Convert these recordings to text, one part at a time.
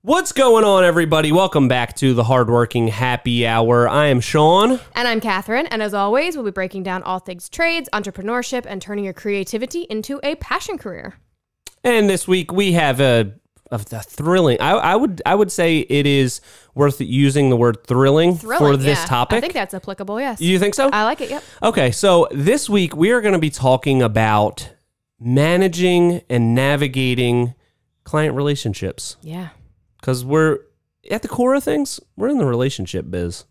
What's going on, everybody? Welcome back to the Hardworking Happy Hour. I am Sean. And I'm Catherine. And as always, we'll be breaking down all things trades, entrepreneurship, and turning your creativity into a passion career. And this week we have a thrilling. I would say it is worth using the word thrilling for this topic. I think that's applicable, yes. You think so? I like it, yep. Okay, so this week we are going to be talking about managing and navigating client relationships. Yeah. Because we're, at the core of things, we're in the relationship biz.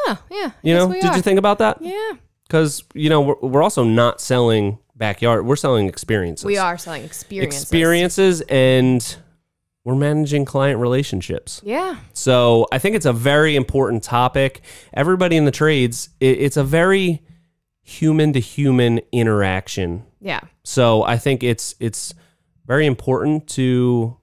Oh, yeah. Did you think about that? Yeah. Because, we're also not selling backyard. We're selling experiences. We are selling experiences. Experiences, and we're managing client relationships. Yeah. So I think it's a very important topic. Everybody in the trades, it's a very human-to-human interaction. Yeah. So I think it's very important to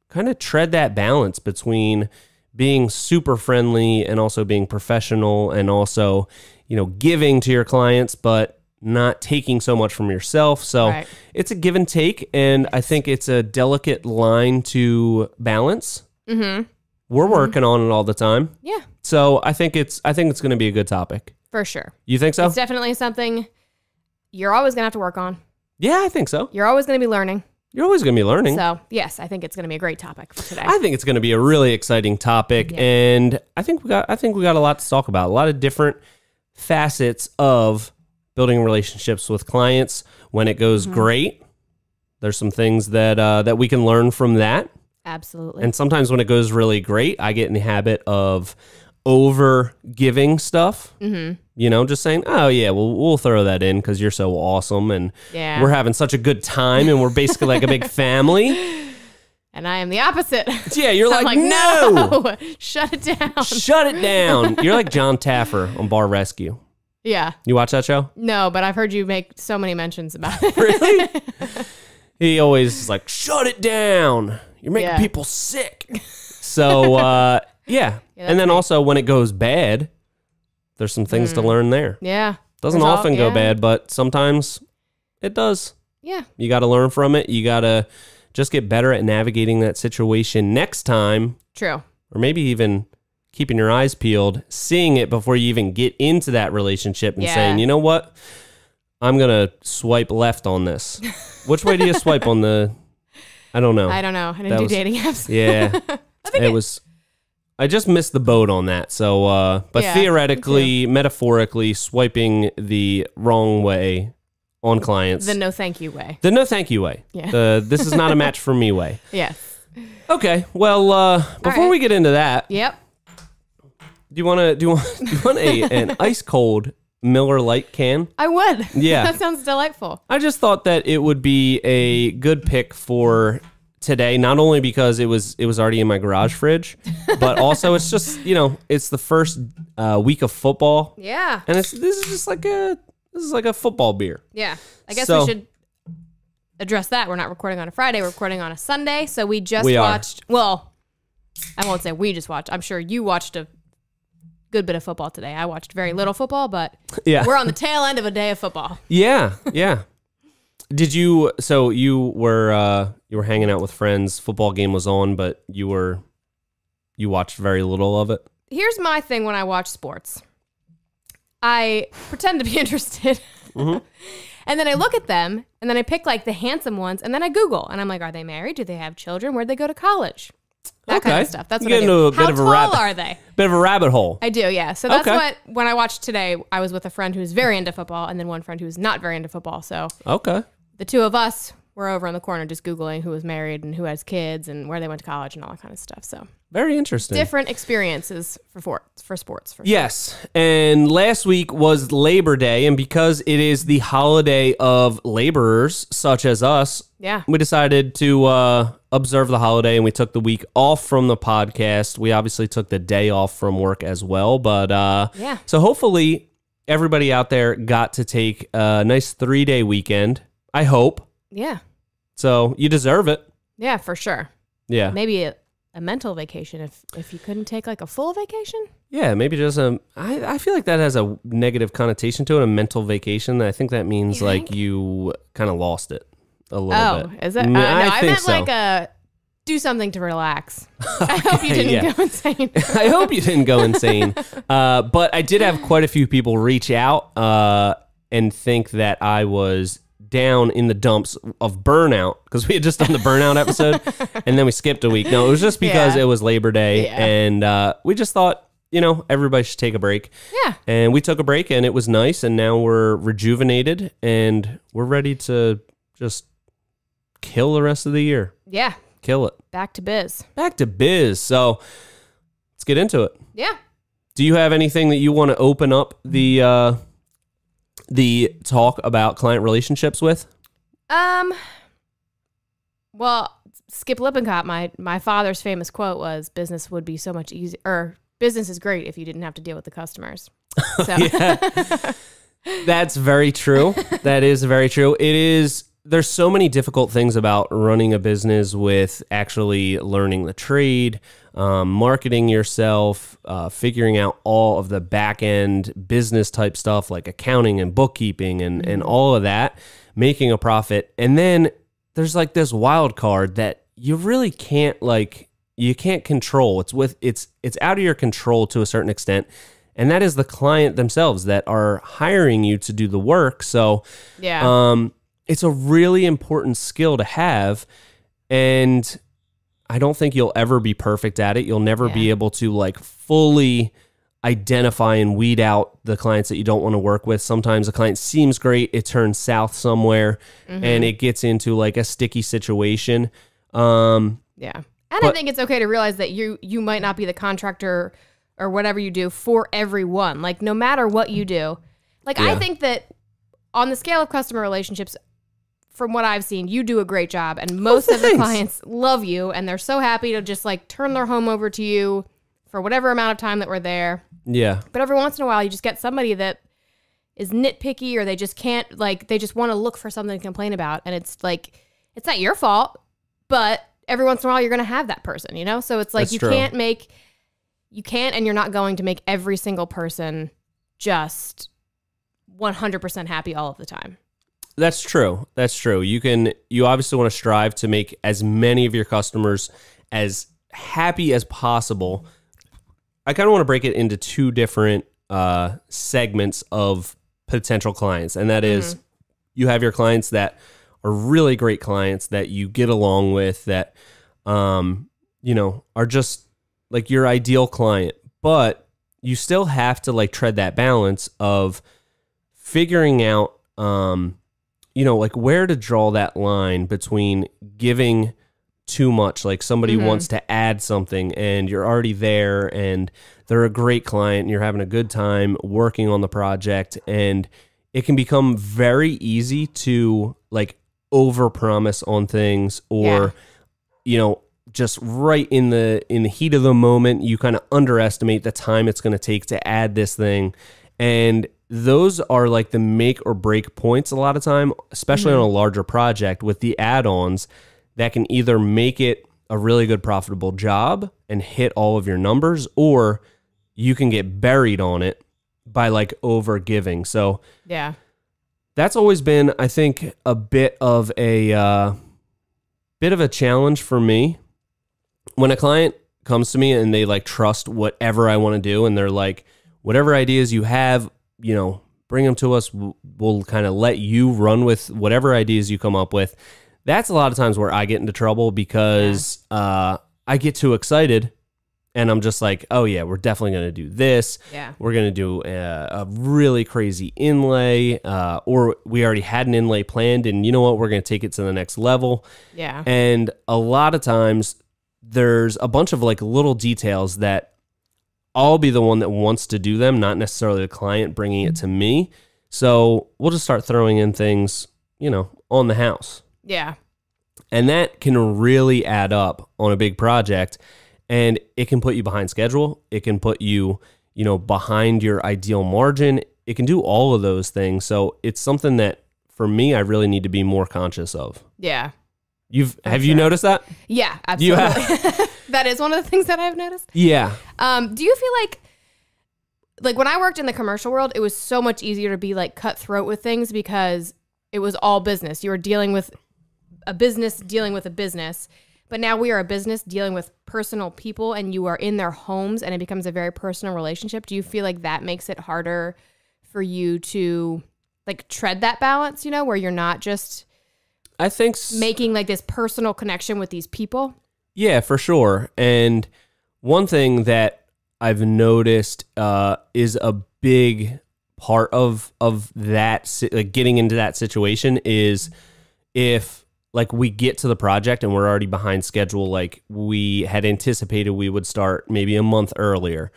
kind of tread that balance between being super friendly and also being professional and also, giving to your clients, but not taking so much from yourself. So It's a give and take. And I think it's a delicate line to balance. Mm-hmm. We're working on it all the time. Yeah. So I think it's going to be a good topic. For sure. You think so? It's definitely something you're always going to have to work on. Yeah, I think so. You're always going to be learning. You're always going to be learning. So, yes, I think it's going to be a great topic for today. I think it's going to be a really exciting topic, and I think we got a lot to talk about. A lot of different facets of building relationships with clients. When it goes great, there's some things that we can learn from that. Absolutely. And sometimes when it goes really great, I get in the habit of over giving stuff. Just saying, oh yeah, we'll throw that in because you're so awesome and we're having such a good time and we're basically like a big family. And I am the opposite. Yeah, you're like, no, shut it down. Shut it down. You're like John Taffer on Bar Rescue. Yeah. You watch that show? No, but I've heard you make so many mentions about it. Really? He always is like, shut it down. You're making people sick. So, yeah. And then also when it goes bad, there's some things to learn there. Yeah. Doesn't often go bad, but sometimes it does. Yeah. You got to learn from it. You got to just get better at navigating that situation next time. True. Or maybe even keeping your eyes peeled, seeing it before you even get into that relationship and saying, you know what? I'm going to swipe left on this. Which way do you swipe on the... I don't know. I didn't do dating apps. Yeah. I just missed the boat on that. So, but theoretically, metaphorically, swiping the wrong way on clients. The no thank you way. The no thank you way. Yeah. This is not a match for me way. Yes. Okay. Well, before we get into that. Yep. Do you want an ice cold Miller Lite can? I would. Yeah. That sounds delightful. I just thought that it would be a good pick for today, not only because it was already in my garage fridge, but also it's just, it's the first week of football. Yeah. And this is like a football beer. Yeah. I guess we should address that. We're not recording on a Friday, we're recording on a Sunday. So we watched, well, I won't say we just watched. I'm sure you watched a good bit of football today. I watched very little football, but we're on the tail end of a day of football. Yeah. Yeah. Did you? So you were hanging out with friends. Football game was on, but you watched very little of it. Here's my thing when I watch sports. I pretend to be interested, and then I look at them, and then I pick like the handsome ones, and then I Google, and I'm like, are they married? Do they have children? Where'd they go to college? That kind of stuff. That's what I do. How tall are they? Bit of a rabbit hole. I do, yeah. So that's what, when I watched today, I was with a friend who's very into football, and then one friend who's not very into football. So the two of us were over in the corner just Googling who was married and who has kids and where they went to college and all that kind of stuff. So very interesting. Different experiences for sports. Yes. And last week was Labor Day. And because it is the holiday of laborers such as us, we decided to observe the holiday and we took the week off from the podcast. We obviously took the day off from work as well. But so hopefully everybody out there got to take a nice 3-day weekend. I hope. Yeah. So you deserve it. Yeah, for sure. Yeah. Maybe a mental vacation if you couldn't take like a full vacation. Yeah, maybe just I feel like that has a negative connotation to it, a mental vacation. I think that means like you kind of lost it a little bit. Oh, is it? No, I think meant so. like do something to relax. I hope you didn't go insane. I hope you didn't go insane. But I did have quite a few people reach out and think that I was down in the dumps of burnout because we had just done the burnout episode and then we skipped a week. No, it was just because it was Labor Day and we just thought, everybody should take a break. Yeah. And we took a break and it was nice. And now we're rejuvenated and we're ready to just kill the rest of the year. Yeah. Kill it. Back to biz. Back to biz. So let's get into it. Yeah. Do you have anything that you want to open up the talk about client relationships with? Well, Skip Lippincott, my father's famous quote was, business would be so much easier, or business is great if you didn't have to deal with the customers. So. That's very true. That is very true. It is. There's so many difficult things about running a business with actually learning the trade, marketing yourself, figuring out all of the back end business type stuff like accounting and bookkeeping and all of that, making a profit. And then there's like this wild card that you really can't you can't control. It's out of your control to a certain extent. And that is the client themselves that are hiring you to do the work. So, it's a really important skill to have, and I don't think you'll ever be perfect at it. You'll never be able to fully identify and weed out the clients that you don't want to work with. Sometimes a client seems great, it turns south somewhere, and it gets into a sticky situation. And I think it's okay to realize that you might not be the contractor or whatever you do for everyone. No matter what you do. I think that on the scale of customer relationships, from what I've seen, you do a great job, and most of the clients love you, and they're so happy to just turn their home over to you for whatever amount of time that we're there. Yeah. But every once in a while, you just get somebody that is nitpicky, or they just can't, they just want to look for something to complain about, and it's it's not your fault, but every once in a while, you're going to have that person, So it's That's you true. can't, and you're not going to make every single person just 100% happy all of the time. That's true. That's true. You obviously want to strive to make as many of your customers as happy as possible. I kind of want to break it into two different segments of potential clients. And that is, you have your clients that are really great clients that you get along with, that, are just your ideal client. But you still have to tread that balance of figuring out, where to draw that line between giving too much. Somebody wants to add something and you're already there and they're a great client and you're having a good time working on the project. And it can become very easy to overpromise on things, or, just right in the heat of the moment, you kind of underestimate the time it's going to take to add this thing. And those are the make or break points a lot of time, especially on a larger project with the add-ons that can either make it a really good profitable job and hit all of your numbers, or you can get buried on it by over giving. So that's always been, I think, a bit of a challenge for me. When a client comes to me and they trust whatever I want to do, and they're whatever ideas you have, bring them to us. We'll kind of let you run with whatever ideas you come up with. That's a lot of times where I get into trouble because I get too excited and I'm just oh yeah, we're definitely going to do this. Yeah. We're going to do a really crazy inlay, or we already had an inlay planned, and you know what? We're going to take it to the next level. Yeah. And a lot of times there's a bunch of little details that I'll be the one that wants to do them, not necessarily the client bringing it to me. So we'll just start throwing in things, on the house. Yeah. And that can really add up on a big project, and it can put you behind schedule. It can put you, behind your ideal margin. It can do all of those things. So it's something that for me, I really need to be more conscious of. Yeah. Have you noticed that? Yeah, absolutely. That is one of the things that I've noticed. Yeah. Do you feel like when I worked in the commercial world, it was so much easier to be cutthroat with things because it was all business. You were dealing with a business, But now we are a business dealing with personal people, and you are in their homes, and it becomes a very personal relationship. Do you feel like that makes it harder for you to like tread that balance, you know, where you're not just making like this personal connection with these people? Yeah, for sure. And one thing that I've noticed is a big part of that, like getting into that situation, is if like we get to the project and we're already behind schedule, like we had anticipated we would start maybe a month earlier,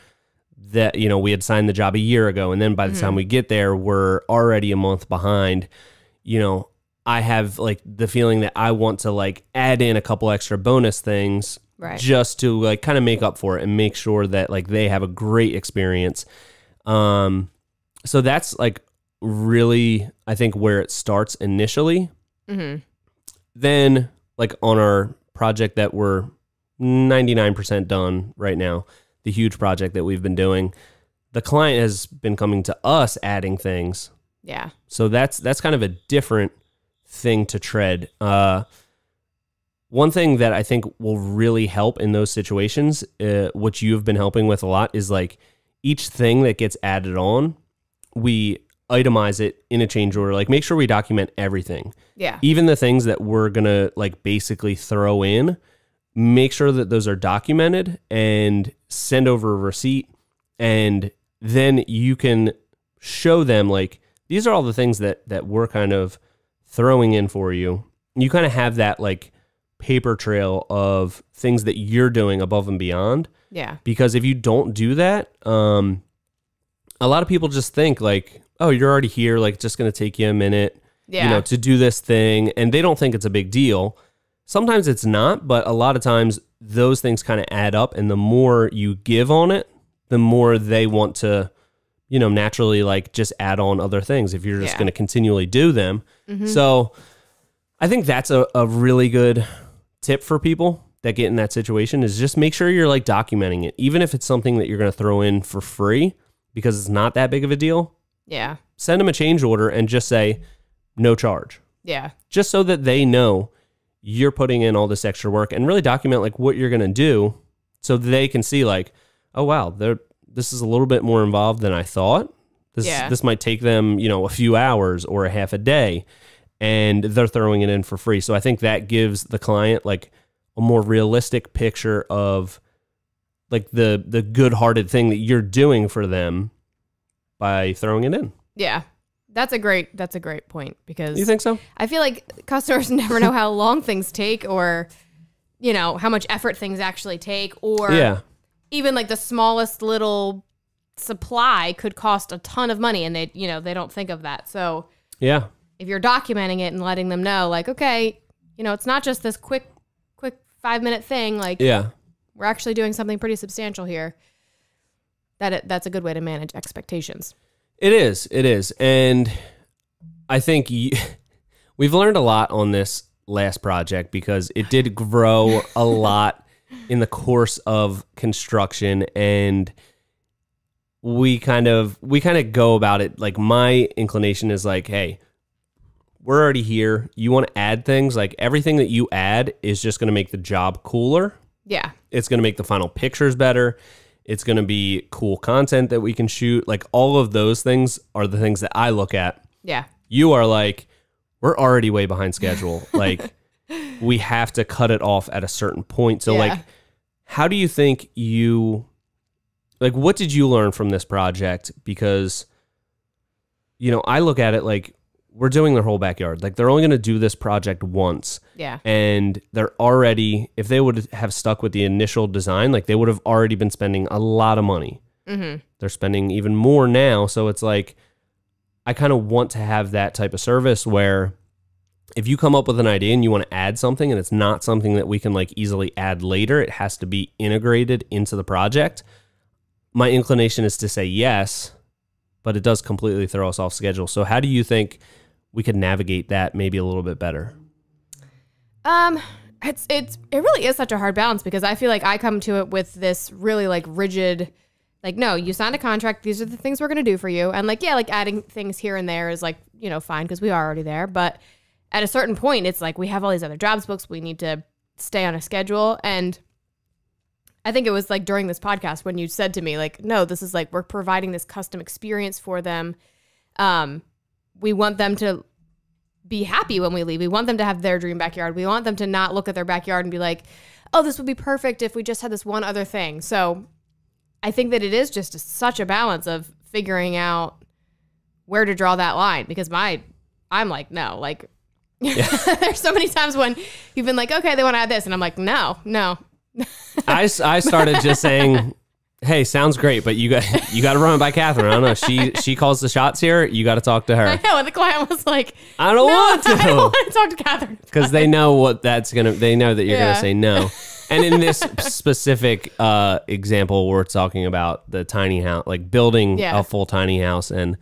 that, you know, we had signed the job a year ago, and then by the time we get there, we're already a month behind. You know, I have like the feeling that I want to like add in a couple extra bonus things, right, just to like kind of make up for it and make sure that like they have a great experience. So that's like really, I think, where it starts initially. Then like on our project that we're 99% done right now, the huge project that we've been doing, the client has been coming to us adding things. Yeah. So that's kind of a different thing to tread. One thing that I think will really help in those situations, which you've been helping with a lot, is like each thing that gets added on, we itemize it in a change order. Like make sure we document everything. Yeah. Even the things that we're going to like basically throw in, make sure that those are documented and send over a receipt. And then you can show them like, these are all the things that we're kind of throwing in for you. You kind of have that like paper trail of things that you're doing above and beyond. Yeah. Because if you don't do that, a lot of people just think like, oh, you're already here, like it's just going to take you a minute, you know, to do this thing. And they don't think it's a big deal. Sometimes it's not, but a lot of times those things kind of add up. And the more you give on it, the more they want to, you know, naturally like just add on other things if you're just going to continually do them. So I think that's a really good tip for people that get in that situation, is just make sure you're like documenting it. Even if it's something that you're going to throw in for free because it's not that big of a deal. Yeah. Send them a change order and just say no charge. Yeah. Just so that they know you're putting in all this extra work, and really document like what you're going to do so they can see like, oh, wow, this is a little bit more involved than I thought. This might take them, you know, a few hours or a half a day, and they're throwing it in for free. So I think that gives the client like a more realistic picture of like the good-hearted thing that you're doing for them by throwing it in. Yeah. That's a great point, because you think so? I feel like customers never know how long things take, or, you know, how much effort things actually take, or even like the smallest little supply could cost a ton of money, and they, you know, they don't think of that. So yeah, if you're documenting it and letting them know like, okay, you know, it's not just this quick 5-minute thing. Like, we're actually doing something pretty substantial here. That's a good way to manage expectations. It is. And I think we've learned a lot on this last project, because it did grow a lot in the course of construction, and we kind of go about it. Like my inclination is like, hey, we're already here. You want to add things, like everything that you add is just going to make the job cooler. Yeah. It's going to make the final pictures better. It's going to be cool content that we can shoot. Like all of those things are the things that I look at. Yeah. You are like, we're already way behind schedule. Like we have to cut it off at a certain point. So like, how do you think what did you learn from this project? Because, you know, I look at it like we're doing their whole backyard. Like they're only going to do this project once. Yeah. And they're already, if they would have stuck with the initial design, like they would have already been spending a lot of money. They're spending even more now. So it's like, I kind of want to have that type of service where if you come up with an idea and you want to add something and it's not something that we can like easily add later, it has to be integrated into the project. My inclination is to say yes, but it does completely throw us off schedule. So how do you think we could navigate that maybe a little bit better? It really is such a hard balance, because I feel like I come to it with this really like rigid, like, no, you signed a contract. These are the things we're going to do for you. And like, yeah, like adding things here and there is like, you know, fine, because we are already there. But at a certain point, it's like we have all these other jobs books. We need to stay on a schedule. And I think it was like during this podcast when you said to me, like, no, this is like, we're providing this custom experience for them. We want them to be happy when we leave. We want them to have their dream backyard. We want them to not look at their backyard and be like, oh, this would be perfect if we just had this one other thing. So I think that it is just such a balance of figuring out where to draw that line, because I'm like, no, like there's so many times when you've been like, okay, they want to add this. And I'm like, no. I started just saying, hey, sounds great, but you got to run it by Catherine. I don't know. She calls the shots here. You got to talk to her. I know. And the client was like, I don't want to. I don't want to talk to Catherine. Because they know what that's going to, they know that you're going to say no. And in this specific example, we're talking about the tiny house, like building a full tiny house. And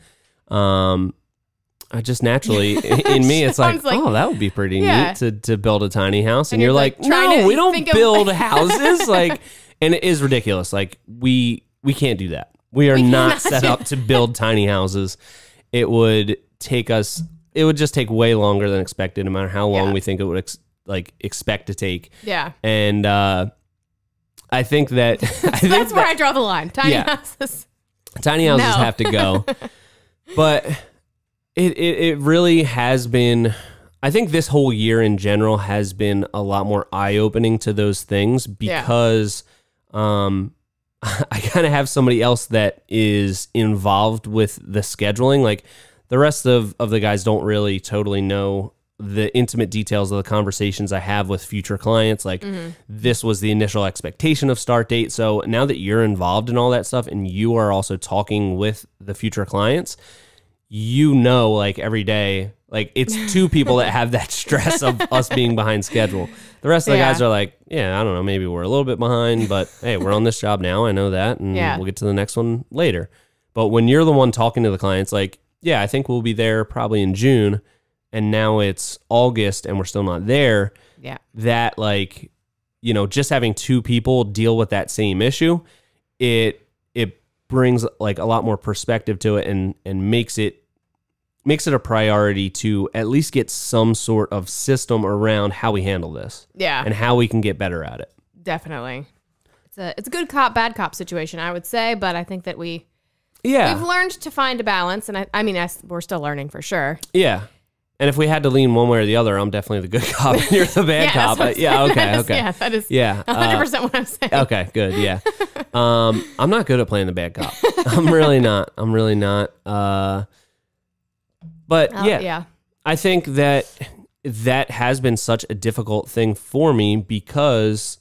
I just naturally, in me, it's like, oh, that would be pretty neat to build a tiny house. And you're like, no, we don't build houses. Like, and it is ridiculous. Like, we can't do that. We are not set up to build tiny houses. It would just take way longer than expected, no matter how long we think it would expect to take. Yeah. And I think that that's where I draw the line. Tiny houses. Tiny houses have to go. But it really has been, I think this whole year in general has been a lot more eye-opening to those things, because I kind of have somebody else that is involved with the scheduling. Like, the rest of the guys don't really totally know the intimate details of the conversations I have with future clients. Like, this was the initial expectation of start date. So now that you're involved in all that stuff and you are also talking with the future clients, you know, like, every day, like, it's two people that have that stress of us being behind schedule. The rest of the guys are like, yeah, I don't know, maybe we're a little bit behind, but hey, we're on this job now. I know that, and we'll get to the next one later. But when you're the one talking to the clients, like, yeah, I think we'll be there probably in June, and now it's August and we're still not there. Yeah. That, like, you know, just having two people deal with that same issue, it brings like a lot more perspective to it, and makes it a priority to at least get some sort of system around how we handle this. Yeah. And how we can get better at it. Definitely. It's a good cop, bad cop situation, I would say, but I think that we've learned to find a balance, and I mean, we're still learning for sure. Yeah. And if we had to lean one way or the other, I'm definitely the good cop and you're the bad cop. Okay. Yeah, that is 100% what I'm saying. Okay, good. Yeah. I'm not good at playing the bad cop. I'm really not. But I think that has been such a difficult thing for me, because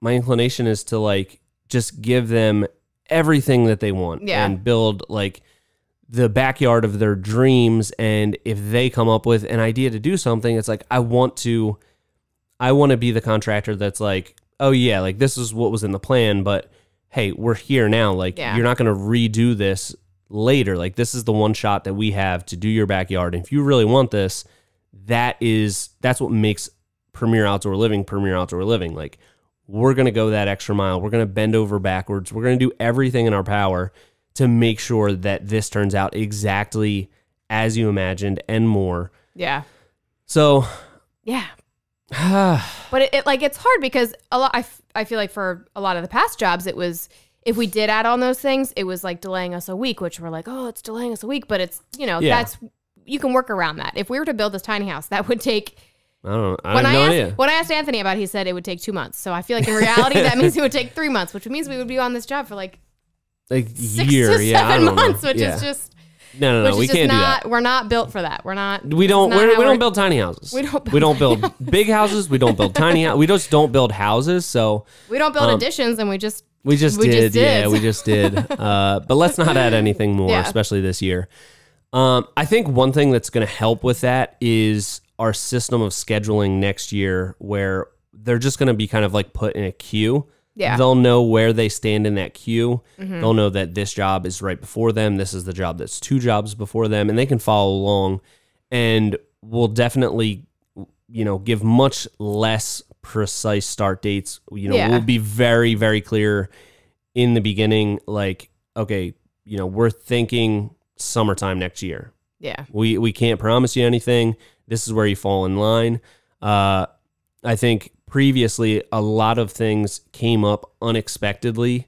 my inclination is to, like, just give them everything that they want and build, like, the backyard of their dreams. And if they come up with an idea to do something, it's like, I want to be the contractor that's like, oh yeah, like, this is what was in the plan, but hey, we're here now. Like, you're not going to redo this later. Like, this is the one shot that we have to do your backyard. And if you really want this, that's what makes Premier Outdoor Living. Like, we're going to go that extra mile. We're going to bend over backwards. We're going to do everything in our power to make sure that this turns out exactly as you imagined and more. Yeah. So. Yeah. But it's hard, because I feel like for a lot of the past jobs, it was, if we did add on those things, it was like delaying us a week, which we're like, oh, it's delaying us a week, but it's, you know, you can work around that. If we were to build this tiny house, that would take, I don't know. I have no idea. When I asked Anthony about it, he said it would take 2 months. So I feel like in reality, that means it would take 3 months, which means we would be on this job for like a 6 year, to 7 months, which is just no, we can't do that. We're not built for that. We don't build tiny houses. We don't build big houses. We don't build tiny houses. We just don't build houses. So we don't build additions, and we just did. Yeah, we just did. But let's not add anything more, especially this year. I think one thing that's going to help with that is our system of scheduling next year, where they're just going to be kind of like put in a queue. Yeah. They'll know where they stand in that queue. Mm-hmm. They'll know that this job is right before them. This is the job that's 2 jobs before them, and they can follow along. And we'll definitely, you know, give much less precise start dates. You know, we'll be very, very clear in the beginning, like, okay, you know, we're thinking summertime next year. Yeah. We can't promise you anything. This is where you fall in line. I think previously a lot of things came up unexpectedly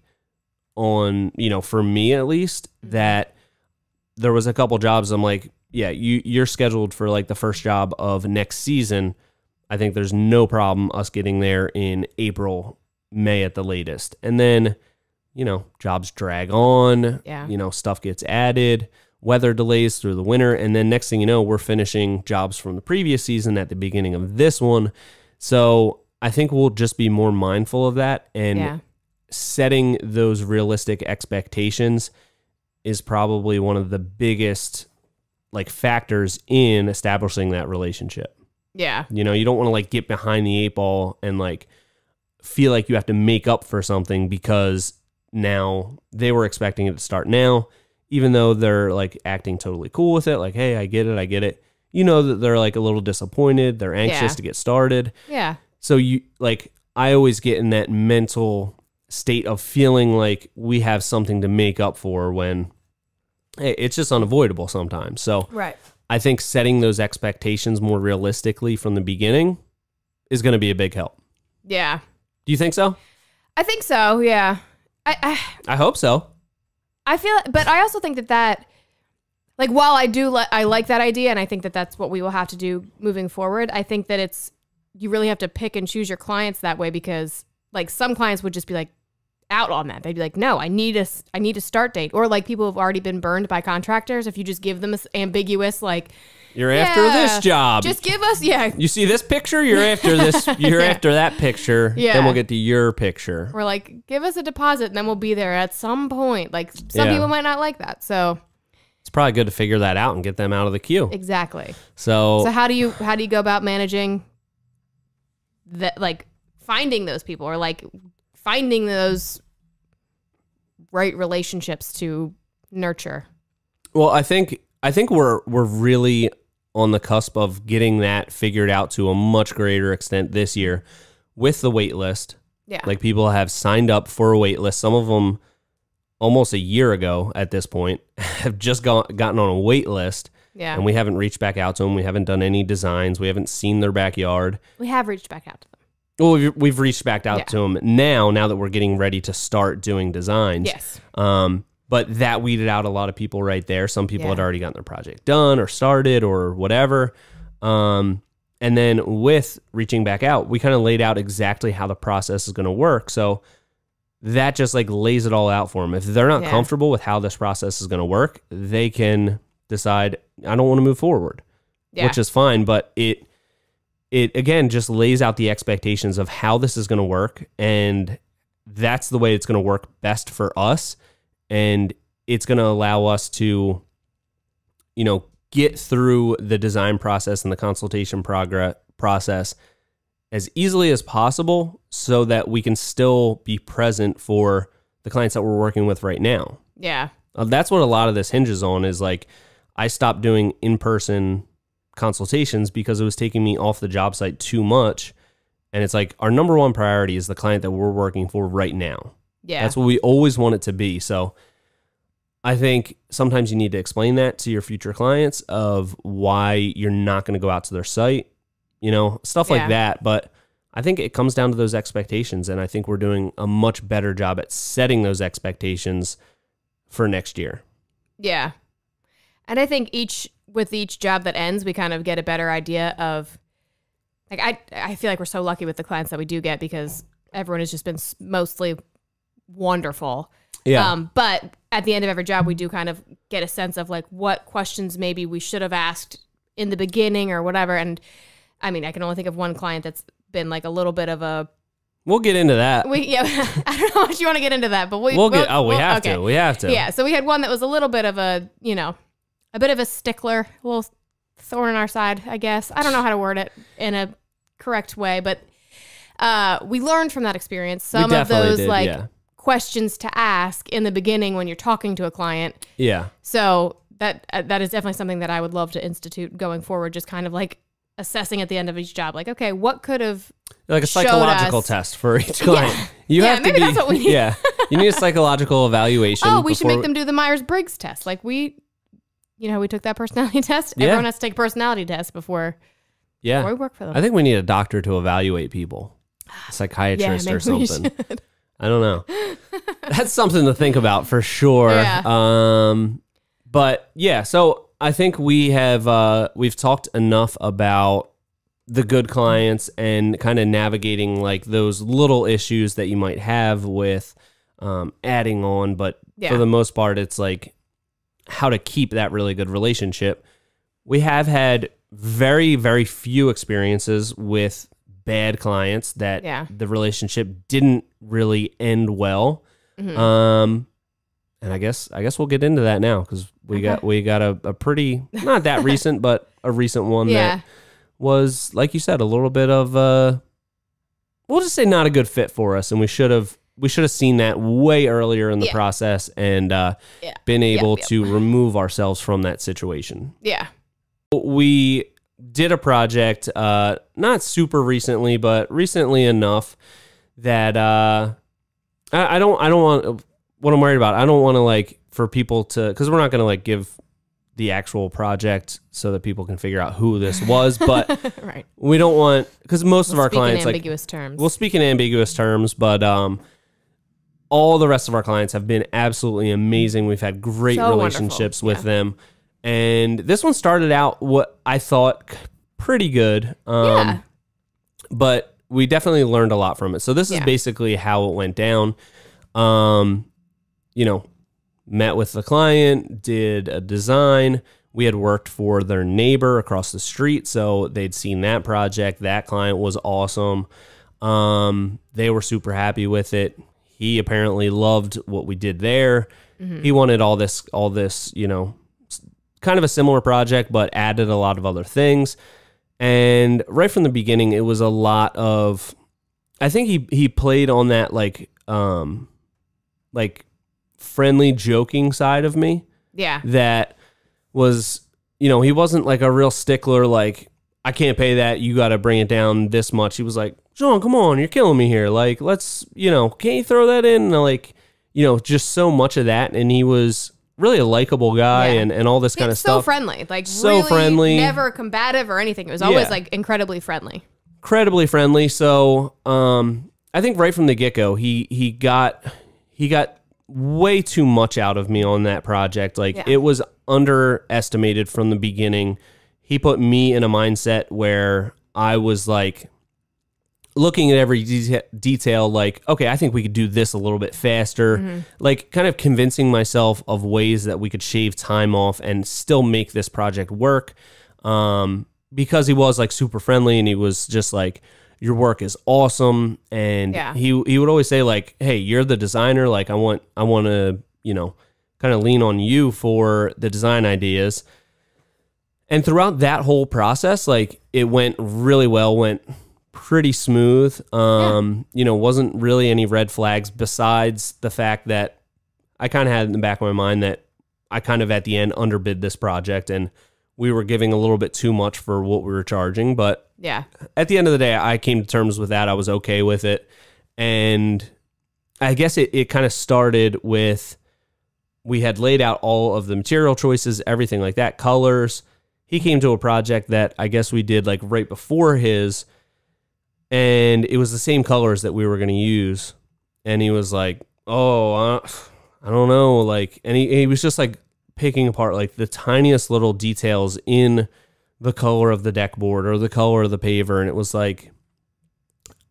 on, for me at least, that there was a couple jobs I'm like, yeah, you're scheduled for like the first job of next season. I think there's no problem us getting there in April, May at the latest. And then, jobs drag on, stuff gets added, weather delays through the winter. And then next thing you know, we're finishing jobs from the previous season at the beginning of this one. So I think we'll just be more mindful of that, and setting those realistic expectations is probably one of the biggest factors in establishing that relationship. Yeah. You don't want to get behind the eight ball and feel like you have to make up for something because now they were expecting it to start now, even though they're acting totally cool with it. Hey, I get it. That they're a little disappointed. They're anxious to get started. Yeah. So I always get in that mental state of feeling like we have something to make up for when, hey, it's just unavoidable sometimes. So right. I think setting those expectations more realistically from the beginning is going to be a big help. Yeah. Do you think so? I think so. Yeah. I hope so. But I also think that while I like that idea, and I think that that's what we will have to do moving forward. I think that you really have to pick and choose your clients that way, because some clients would just be out on that. They'd be no, I need a start date. Or people who've already been burned by contractors. If you just give them this ambiguous, you're after this job. Just give us, You see this picture? You're after this. You're after that picture. Yeah. Then we'll get to your picture. We're give us a deposit, and then we'll be there at some point. Some people might not like that. So it's probably good to figure that out and get them out of the queue. Exactly. So how do you go about managing that? Finding those people, or finding those right relationships to nurture. Well, I think we're really on the cusp of getting that figured out to a much greater extent this year with the wait list. Yeah. People have signed up for a wait list. Some of them almost a year ago at this point have just gotten on a wait list. Yeah. And we haven't reached back out to them. We haven't done any designs. We haven't seen their backyard. We have reached back out to them. Well, we've reached back out to them now that we're getting ready to start doing designs. Yes. But that weeded out a lot of people right there. Some people had already gotten their project done or started or whatever. And then with reaching back out, we kind of laid out exactly how the process is going to work. So that just lays it all out for them. If they're not comfortable with how this process is going to work, they can decide, I don't want to move forward, which is fine. But it again just lays out the expectations of how this is going to work, and that's the way it's going to work best for us, and it's going to allow us to get through the design process and the consultation process as easily as possible, so that we can still be present for the clients that we're working with right now. Yeah. That's what a lot of this hinges on, is I stopped doing in-person consultations because it was taking me off the job site too much. And it's our number one priority is the client that we're working for right now. Yeah. That's what we always want it to be. So I think sometimes you need to explain that to your future clients of why you're not going to go out to their site, stuff like that. But I think it comes down to those expectations. And I think we're doing a much better job at setting those expectations for next year. Yeah. And I think with each job that ends, we kind of get a better idea of, I feel like we're so lucky with the clients that we do get, because everyone has just been mostly wonderful. Yeah. But at the end of every job, we do kind of get a sense of what questions maybe we should have asked in the beginning or whatever. And I mean, I can only think of one client that's been a little bit of a. We'll get into that. I don't know how much you want to get into that, but we have to. We have to. Yeah. So we had one that was a little bit of a bit of a stickler, a little thorn in our side, I guess. I don't know how to word it in a correct way, but we learned from that experience some of those questions to ask in the beginning when you're talking to a client. Yeah. So that is definitely something that I would love to institute going forward, just kind of assessing at the end of each job, okay, what could have a psychological test for each client. You have to that's what we need. Yeah. You need a psychological evaluation. Oh, we should make them do the Myers-Briggs test. We took that personality test. Yeah. Everyone has to take a personality test before we work for them. I think we need a doctor to evaluate people. psychiatrist or something. I don't know. That's something to think about for sure. Yeah. But yeah, so I think we've talked enough about the good clients and kind of navigating like those little issues that you might have with adding on. But for the most part, it's like how to keep that really good relationship. We have had very, very few experiences with bad clients that the relationship didn't really end well. And I guess we'll get into that now because we got a pretty, not that recent, but a recent one that was, like you said, a little bit of we'll just say not a good fit for us, and we should have seen that way earlier in the process and been able to remove ourselves from that situation. Yeah. We did a project not super recently, but recently enough that I don't want, what I'm worried about, I don't want to like for people to, because we're not going to like give the actual project so that people can figure out who this was, but right. We don't want, because most of our clients we'll speak in ambiguous terms, but all the rest of our clients have been absolutely amazing. We've had great relationships with them. And this one started out what I thought pretty good. But we definitely learned a lot from it. So this is basically how it went down. You know, met with the client, did a design. We had worked for their neighbor across the street, so they'd seen that project. That client was awesome. They were super happy with it. He apparently loved what we did there. He wanted all this, you know, kind of a similar project, but added a lot of other things. And right from the beginning, it was a lot of, I think he played on that like friendly joking side of me. Yeah. That was, you know, he wasn't like a real stickler, like, I can't pay that, you got to bring it down this much. He was like, Sean, come on, you're killing me here. Like, let's, you know, can't you throw that in? Like, you know, just so much of that. And he was really a likable guy and all this kind of stuff. So friendly, like so really friendly, never combative or anything. It was always like incredibly friendly. Incredibly friendly. So I think right from the get-go, he got way too much out of me on that project. Like it was underestimated from the beginning. He put me in a mindset where I was like looking at every detail, like, okay, I think we could do this a little bit faster, like kind of convincing myself of ways that we could shave time off and still make this project work. Because he was like super friendly and he was just like, your work is awesome. And he would always say like, hey, you're the designer. Like I want to, you know, kind of lean on you for the design ideas. And throughout that whole process, like it went really well, went pretty smooth. You know, wasn't really any red flags besides the fact that I kind of had in the back of my mind that I kind of at the end underbid this project and we were giving a little bit too much for what we were charging. But at the end of the day, I came to terms with that. I was okay with it. And I guess it kind of started with, we had laid out all of the material choices, everything like that, colors. He came to a project that I guess we did like right before his, and it was the same colors that we were going to use. And he was like, oh, I don't know. Like, and he was just like picking apart like the tiniest little details in the color of the deck board or the color of the paver. And it was like,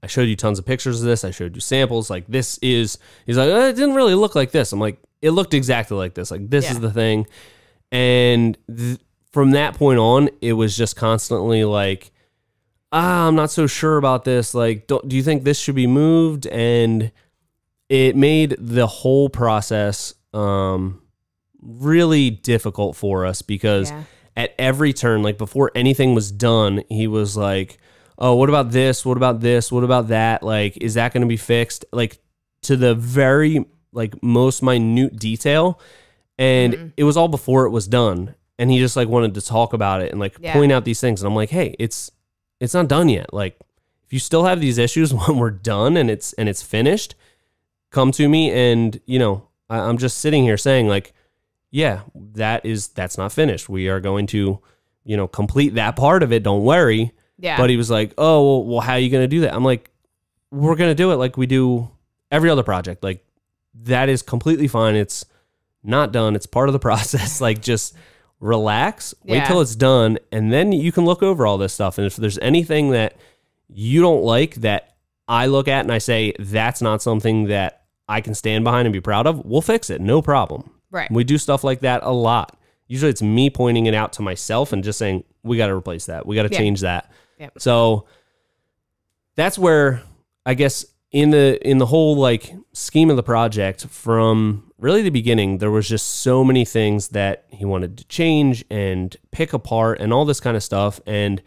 I showed you tons of pictures of this. I showed you samples. Like this is, he's like, it didn't really look like this. I'm like, it looked exactly like this. Like this is the thing. And from that point on, it was just constantly like, I'm not so sure about this. Like, do you think this should be moved? And it made the whole process really difficult for us because at every turn, like before anything was done, he was like, oh, what about this? What about this? What about that? Like, is that going to be fixed? Like to the very like most minute detail. And it was all before it was done. And he just like wanted to talk about it and like point out these things. And I'm like, hey, it's not done yet. Like if you still have these issues when we're done and it's finished, come to me. And, you know, I'm just sitting here saying like, yeah, that's not finished. We are going to, you know, complete that part of it. Don't worry. Yeah. But he was like, oh, well, how are you going to do that? I'm like, we're going to do it like we do every other project. Like, that is completely fine. It's not done. It's part of the process. Like, just relax, wait till it's done, and then you can look over all this stuff. And if there's anything that you don't like that I look at and I say, that's not something that I can stand behind and be proud of, we'll fix it. No problem. Right. We do stuff like that a lot. Usually it's me pointing it out to myself and just saying, we got to replace that. We got to change that. Yep. So that's where, I guess, in the whole like scheme of the project, from really the beginning, there was just so many things that he wanted to change and pick apart and all this kind of stuff, and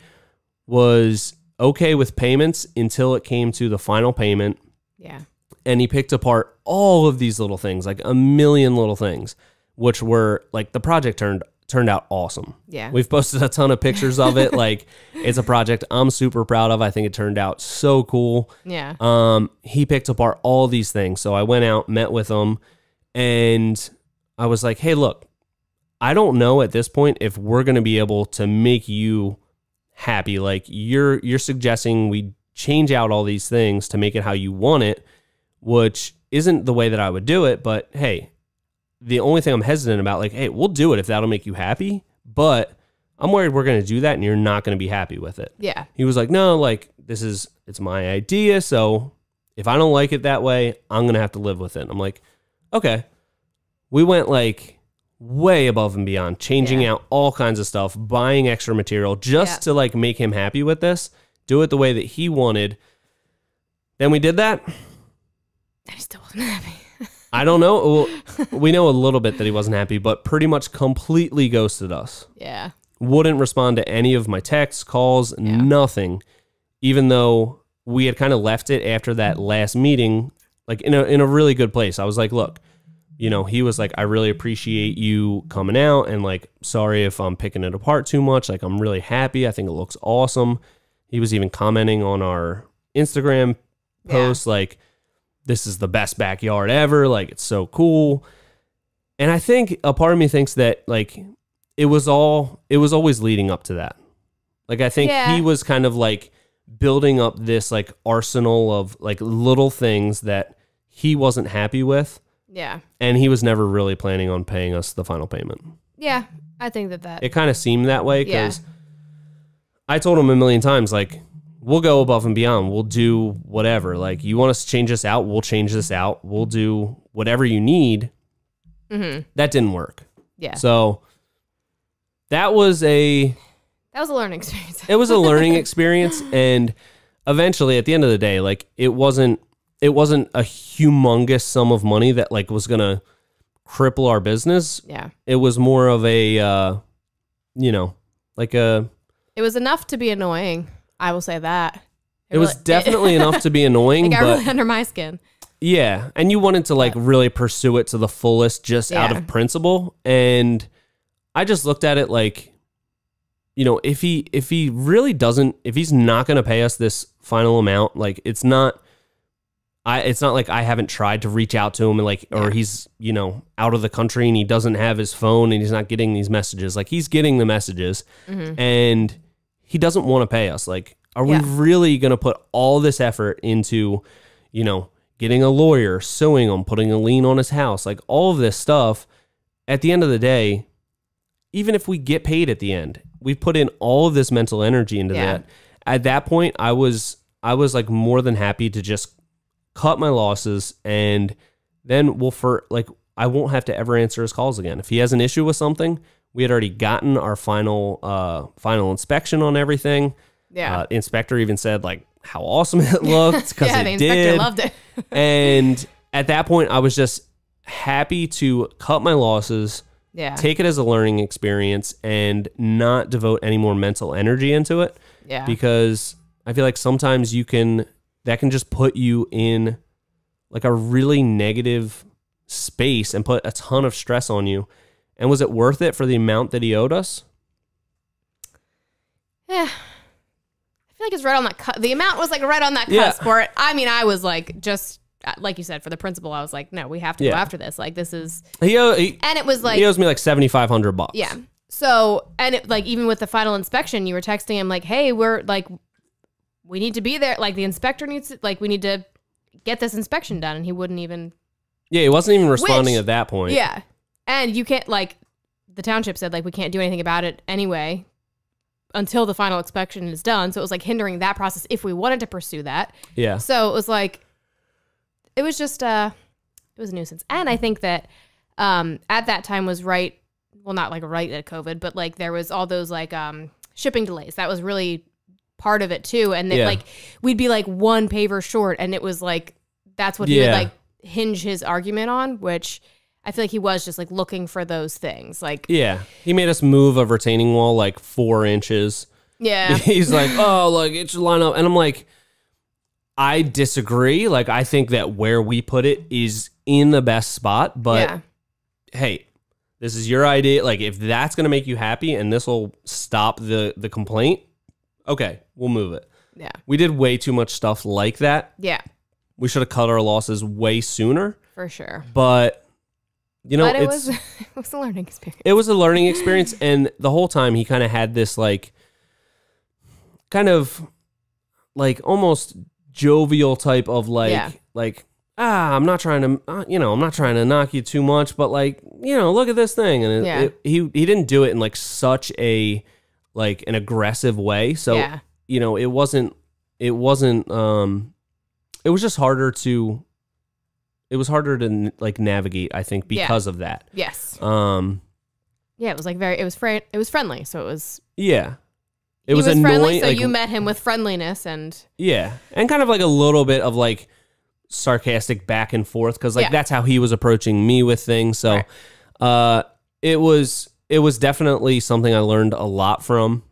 was okay with payments until it came to the final payment. Yeah. And he picked apart all of these little things, like a million little things, which were like, the project turned out awesome. Yeah. We've posted a ton of pictures of it. Like, it's a project I'm super proud of. I think it turned out so cool. Yeah. He picked apart all these things. So I went out, met with him, and I was like, hey, look, I don't know at this point if we're going to be able to make you happy. Like, you're suggesting we change out all these things to make it how you want it, which isn't the way that I would do it. But hey, the only thing I'm hesitant about, like, hey, we'll do it if that'll make you happy, but I'm worried we're going to do that and you're not going to be happy with it. Yeah. He was like, no, like, it's my idea. So if I don't like it that way, I'm going to have to live with it. I'm like, okay. We went like way above and beyond, changing out all kinds of stuff, buying extra material just to like make him happy with this, do it the way that he wanted. Then we did that. And he still wasn't happy. I don't know. Well, we know a little bit that he wasn't happy, but pretty much completely ghosted us. Yeah. Wouldn't respond to any of my texts, calls, nothing. Even though we had kind of left it after that last meeting, like in a really good place. I was like, look, you know, he was like, I really appreciate you coming out, and like, sorry if I'm picking it apart too much. Like, I'm really happy. I think it looks awesome. He was even commenting on our Instagram post, like, this is the best backyard ever. Like, it's so cool. And I think a part of me thinks that like it was always leading up to that. Like, I think he was kind of like building up this like arsenal of like little things that he wasn't happy with. Yeah. And he was never really planning on paying us the final payment. Yeah. I think that it kind of seemed that way, because I told him a million times, like, we'll go above and beyond. We'll do whatever. Like, you want us to change this out? We'll change this out. We'll do whatever you need. Mm-hmm. That didn't work. Yeah. So that was a learning experience. It was a learning experience. And eventually, at the end of the day, like, it wasn't a humongous sum of money that like was going to cripple our business. Yeah. It was more of a, it was enough to be annoying. I will say that. It was definitely enough to be annoying. It got really under my skin. Yeah. And you wanted to like really pursue it to the fullest just out of principle. And I just looked at it like, you know, if he really doesn't, if he's not going to pay us this final amount, like, it's not like I haven't tried to reach out to him and like, or he's, you know, out of the country and he doesn't have his phone and he's not getting these messages. Like, he's getting the messages and he doesn't want to pay us. Like, are we really going to put all this effort into, you know, getting a lawyer, suing him, putting a lien on his house, like all of this stuff? At the end of the day, even if we get paid at the end, we've put in all of this mental energy into that. At that point, I was like more than happy to just cut my losses, and then I won't have to ever answer his calls again. If he has an issue with something, we had already gotten our final inspection on everything. Yeah. The inspector even said like how awesome it looked, because the inspector loved it. And at that point, I was just happy to cut my losses, take it as a learning experience, and not devote any more mental energy into it. Yeah. Because I feel like sometimes that can just put you in like a really negative space and put a ton of stress on you. And was it worth it for the amount that he owed us? Yeah. I feel like it's right on that the amount was like right on that cusp for it. I mean, I was like, just like you said, for the principal, I was like, no, we have to go after this. Like, this is, and it was like, he owes me like $7,500. Yeah. So, and it, like, even with the final inspection, you were texting him like, hey, we're we need to be there. Like the inspector needs to, like we need to get this inspection done. And he wouldn't even. Yeah, he wasn't even responding at that point. Yeah. And you can't, like, the township said, like, we can't do anything about it anyway until the final inspection is done. So it was like hindering that process if we wanted to pursue that. Yeah. So it was like, it was just, it was a nuisance. And I think that at that time was right, well, not like right at COVID, but like there was all those like shipping delays. That was really part of it too. And then like we'd be like one paver short, and it was like, that's what he would like hinge his argument on, which I feel like he was just like looking for those things. Like, yeah, he made us move a retaining wall like 4 inches. Yeah. He's like, oh, like it should line up. And I'm like, I disagree. Like, I think that where we put it is in the best spot, but hey, this is your idea. Like, if that's going to make you happy and this will stop the complaint, okay, we'll move it. Yeah. We did way too much stuff like that. Yeah. We should have cut our losses way sooner. For sure. But, you know, it was a learning experience. It was a learning experience. And the whole time he kind of had this like, kind of like almost jovial type of like, I'm not trying to, I'm not trying to knock you too much, but like, look at this thing. And he didn't do it in like such a, like an aggressive way. So, it wasn't, it was just harder to, like navigate, I think, because of that. Yes. Yeah, it was like it was friendly. So it was. Yeah. It was friendly. So like, you met him with friendliness and. Yeah. And kind of like a little bit of like sarcastic back and forth. Cause like that's how he was approaching me with things. So, it was definitely something I learned a lot from,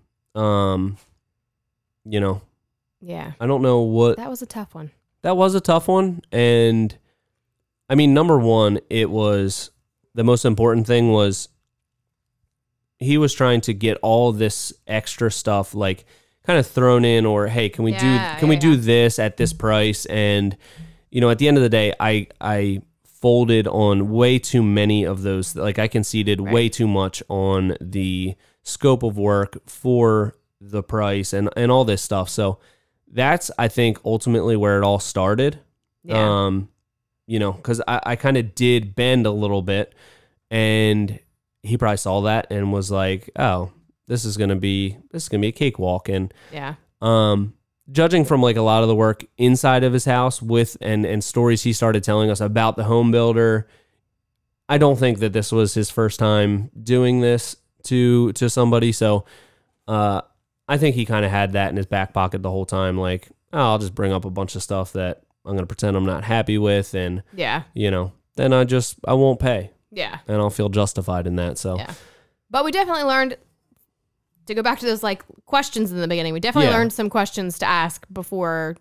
Yeah. I don't know what. That was a tough one. That was a tough one. And I mean, number one, it was the most important thing was he was trying to get all this extra stuff like kind of thrown in, or, hey, can we do this at this price? And, at the end of the day, I folded on way too many of those. Like I conceded way too much on the scope of work for the price and all this stuff. So that's, I think, ultimately where it all started. Yeah. Because I kind of did bend a little bit, and he probably saw that and was like, oh, this is gonna be a cakewalk. And judging from like a lot of the work inside of his house with and stories he started telling us about the home builder, I don't think that this was his first time doing this to somebody. So I think he kind of had that in his back pocket the whole time. Like, oh, I'll just bring up a bunch of stuff that I'm going to pretend I'm not happy with. And, then I won't pay. Yeah. And I'll feel justified in that. So, but we definitely learned to go back to those like questions in the beginning. We definitely learned some questions to ask before,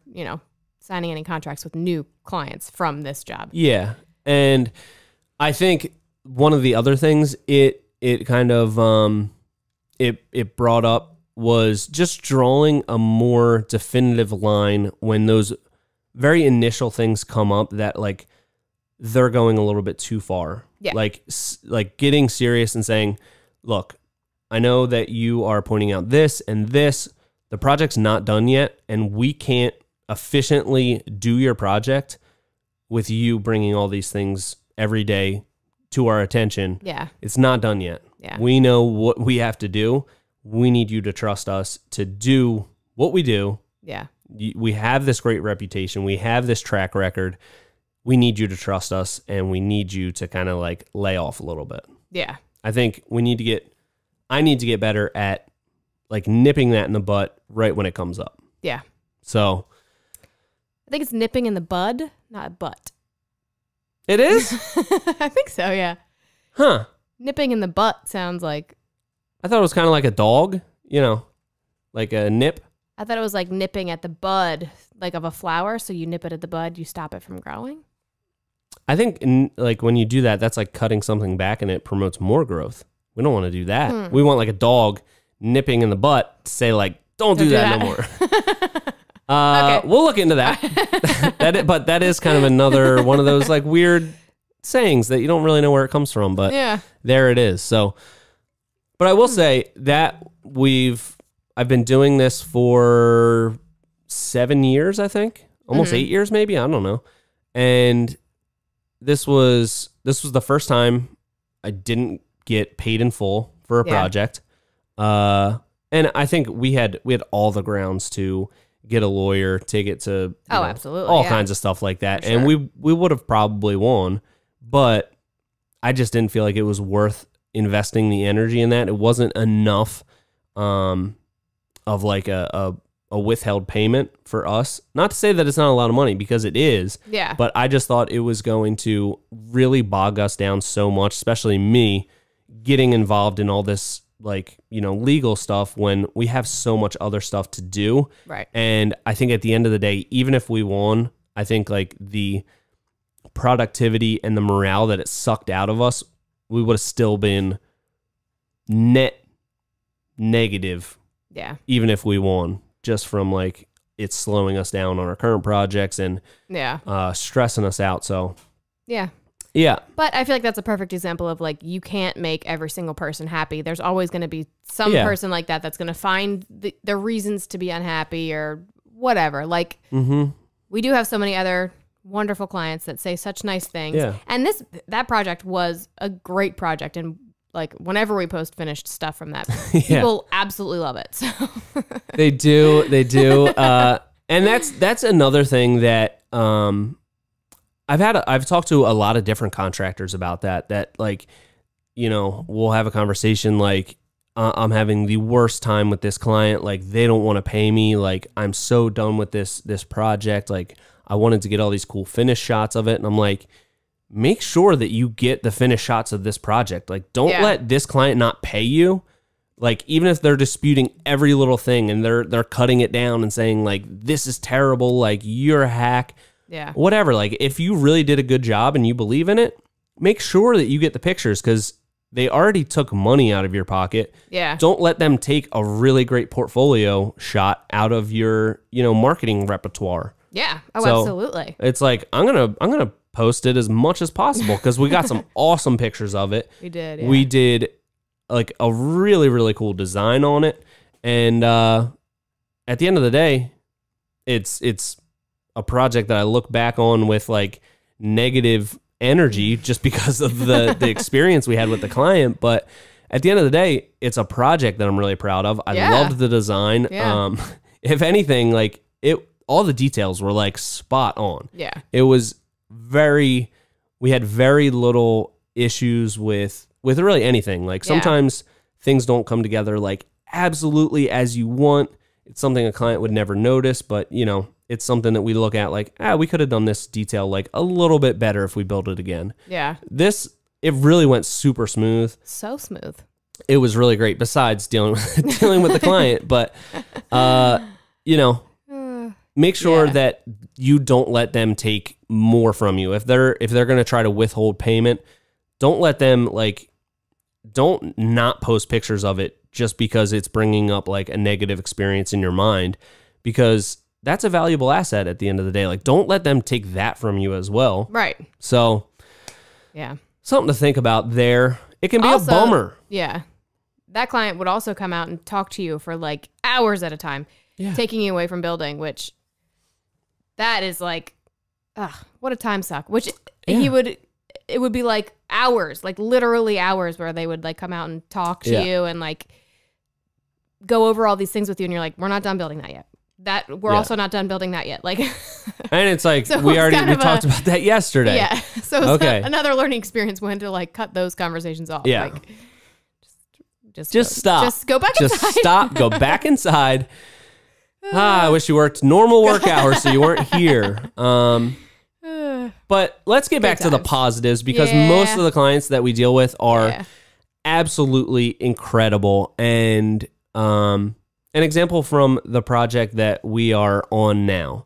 signing any contracts with new clients from this job. Yeah. And I think one of the other things it kind of, it brought up was just drawing a more definitive line when those very initial things come up that like they're going a little bit too far. Yeah. Like getting serious and saying, look, I know that you are pointing out this and this, the project's not done yet, and we can't efficiently do your project with you bringing all these things every day to our attention. Yeah. It's not done yet. Yeah. We know what we have to do. We need you to trust us to do what we do. Yeah. We have this great reputation. We have this track record. We need you to trust us, and we need you to kind of like lay off a little bit. Yeah. I think I need to get better at like nipping that in the butt right when it comes up. Yeah. So I think it's nipping in the bud, not butt. It is? I think so, yeah. Huh. Nipping in the butt sounds like... I thought it was kind of like a dog, like a nip. I thought it was like nipping at the bud, like of a flower. So you nip it at the bud, you stop it from growing. I think like when you do that, that's like cutting something back and it promotes more growth. We don't want to do that. We want like a dog nipping in the butt to say like, don't do that no more. Okay. We'll look into that. But that is kind of another one of those like weird sayings that you don't really know where it comes from, but there it is. So, but I will say that I've been doing this for 7 years, I think, almost 8 years, maybe. I don't know. And this was the first time I didn't get paid in full for a project. And I think we had all the grounds to get a lawyer, take it to absolutely all kinds of stuff like that. And we would have probably won, but I just didn't feel like it was worth investing the energy in that. It wasn't enough of like a withheld payment for us. Not to say that it's not a lot of money, because it is. Yeah. But I just thought it was going to really bog us down so much, especially me getting involved in all this, like, you know, legal stuff when we have so much other stuff to do. Right. And I think at the end of the day, even if we won, I think like the productivity and the morale that it sucked out of us, we would have still been net negative. Yeah. Even if we won, just from like it's slowing us down on our current projects and stressing us out. So yeah. But I feel like that's a perfect example of like, you can't make every single person happy. There's always going to be some person like that's going to find the reasons to be unhappy or whatever. Like we do have so many other wonderful clients that say such nice things. Yeah. And that project was a great project. And like whenever we post finished stuff from that, people absolutely love it. So They do. And that's another thing that, I've talked to a lot of different contractors about that like, you know, we'll have a conversation like, I'm having the worst time with this client. Like, they don't want to pay me. Like, I'm so done with this project. Like, I wanted to get all these cool finish shots of it. And I'm like, make sure that you get the finish shots of this project. Like, don't let this client not pay you. Like, even if they're disputing every little thing and they're cutting it down and saying like, this is terrible. Like, you're a hack. Yeah. Whatever. Like, if you really did a good job and you believe in it, make sure that you get the pictures, because they already took money out of your pocket. Yeah. Don't let them take a really great portfolio shot out of your, you know, marketing repertoire. Yeah. Oh, so absolutely. It's like, I'm gonna post it as much as possible, because we got some awesome pictures of it. We did. Yeah. We did like a really, really cool design on it. And at the end of the day, it's a project that I look back on with like negative energy just because of the experience we had with the client. But at the end of the day, it's a project that I'm really proud of. I loved the design. Yeah. If anything, like all the details were like spot on. Yeah. It was we had very little issues with really anything. Like sometimes things don't come together like absolutely as you want. It's something a client would never notice, but you know, it's something that we look at like, we could have done this detail like a little bit better if we built it again. Yeah. It really went super smooth. So smooth. It was really great, besides dealing with the client. But, you know, make sure that you don't let them take more from you. If they're going to try to withhold payment, don't let them don't not post pictures of it just because it's bringing up like a negative experience in your mind, because that's a valuable asset at the end of the day. Like, don't let them take that from you as well. Right. So, something to think about there. It can be also a bummer. Yeah. That client would also come out and talk to you for like hours at a time, taking you away from building, which that is like, what a time suck. Which it would be like hours, like literally hours, where they would like come out and talk to you and like go over all these things with you. And you're like, we're not done building that yet. We're also not done building that yet. Like, and it's like, so we talked about that yesterday. Yeah. So it's another learning experience when to like cut those conversations off. Yeah. Like, just stop. Just go back inside. Just stop. Go back inside. I wish you worked normal work hours so you weren't here. But let's get back to the positives, because most of the clients that we deal with are absolutely incredible. And an example from the project that we are on now.